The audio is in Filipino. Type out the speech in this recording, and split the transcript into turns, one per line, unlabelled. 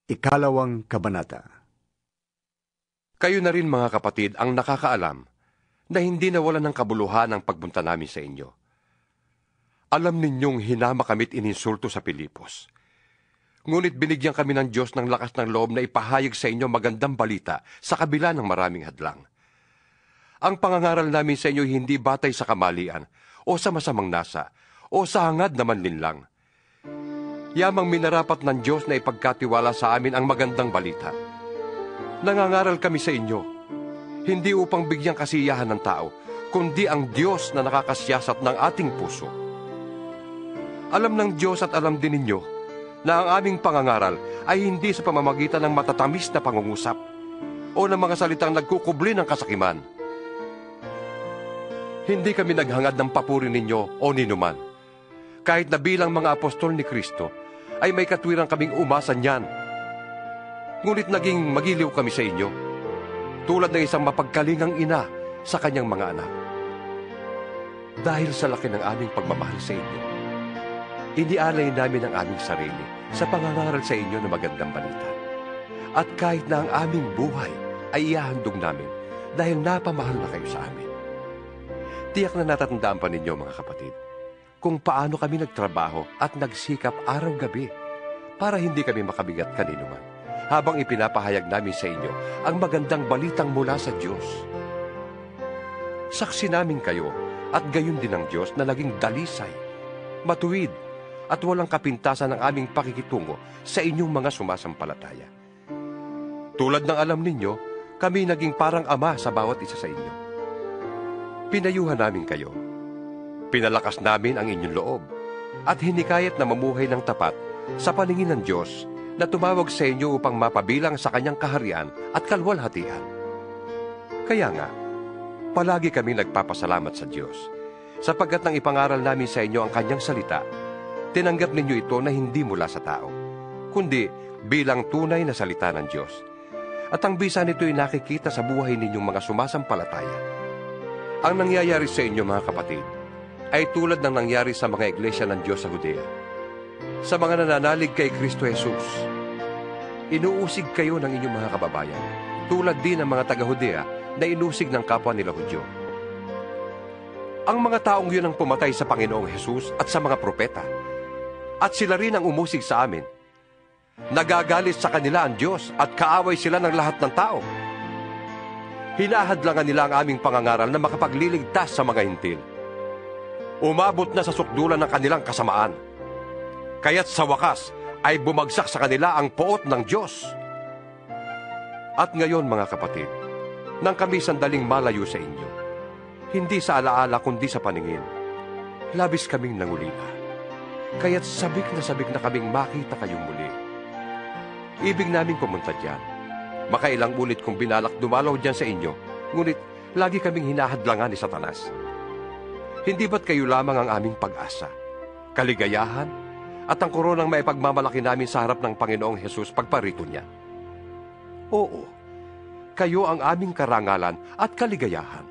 Ikalawang Kabanata.
Kayo na rin mga kapatid ang nakakaalam na hindi nawalan ng kabuluhan ang pagpunta namin sa inyo. Alam ninyong hinama kami't ininsulto sa Pilipos. Ngunit binigyan kami ng Diyos ng lakas ng loob na ipahayag sa inyo magandang balita sa kabila ng maraming hadlang. Ang pangangaral namin sa inyo hindi batay sa kamalian o sa masamang nasa o sa hangad na manlinlang. Yamang minarapat ng Diyos na ipagkatiwala sa amin ang magandang balita. Nangangaral kami sa inyo, hindi upang bigyang kasiyahan ng tao, kundi ang Diyos na nakakasiyasat ng ating puso. Alam ng Diyos at alam din ninyo na ang aming pangangaral ay hindi sa pamamagitan ng matatamis na pangungusap o ng mga salitang nagkukubli ng kasakiman. Hindi kami naghangad ng papuri ninyo o ninuman. Kahit na bilang mga apostol ni Kristo, ay may katwiran kaming umasa niyan. Ngunit naging magiliw kami sa inyo, tulad ng isang mapagkalingang ina sa kanyang mga anak. Dahil sa laki ng aming pagmamahal sa inyo, inialay namin ang aming sarili sa pangangaral sa inyo ng magandang balita. At kahit na ang aming buhay ay ihahandog namin dahil napamahal na kayo sa amin. Tiyak na natatandaan pa ninyo mga kapatid, kung paano kami nagtrabaho at nagsikap araw-gabi para hindi kami makabigat kanino man, habang ipinapahayag namin sa inyo ang magandang balitang mula sa Diyos. Saksi namin kayo at gayon din ang Diyos na naging dalisay, matuwid at walang kapintasan ng aming pakikitungo sa inyong mga sumasampalataya. Tulad ng alam ninyo, kami naging parang ama sa bawat isa sa inyo. Pinayuhan namin kayo. Pinalakas namin ang inyong loob at hinikayat na mamuhay ng tapat sa paningin ng Diyos na tumawag sa inyo upang mapabilang sa kanyang kaharian at kalwalhatian. Kaya nga, palagi kami nagpapasalamat sa Diyos, sapagkat nang ipangaral namin sa inyo ang kanyang salita, tinanggap ninyo ito na hindi mula sa tao, kundi bilang tunay na salita ng Diyos. At ang bisa nito ay nakikita sa buhay ninyong mga sumasampalataya. Ang nangyayari sa inyo mga kapatid, ay tulad ng nangyari sa mga iglesia ng Diyos sa Judea. Sa mga nananalig kay Kristo Jesus, inuusig kayo ng inyong mga kababayan, tulad din ng mga taga-Judea na inusig ng kapwa nila Hudyo. Ang mga taong yun ang pumatay sa Panginoong Jesus at sa mga propeta, at sila rin ang umusig sa amin. Nagagalit sa kanila ang Diyos at kaaway sila ng lahat ng tao. Hinahadlangan nila ang aming pangangaral na makapagliligtas sa mga hintil. Umabot na sa sukdulan ng kanilang kasamaan. Kaya't sa wakas ay bumagsak sa kanila ang poot ng Diyos. At ngayon mga kapatid, nang kami sandaling malayo sa inyo, hindi sa alaala kundi sa paningin, labis kaming nangulila. Kaya't sabik na kaming makita kayong muli. Ibig naming pumunta diyan. Makailang ulit kong binalak dumalaw diyan sa inyo, ngunit lagi kaming hinahadlangan ni Satanas. Hindi ba't kayo lamang ang aming pag-asa, kaligayahan, at ang koronang maipagmamalaki namin sa harap ng Panginoong Jesus pagparito niya? Oo, kayo ang aming karangalan at kaligayahan.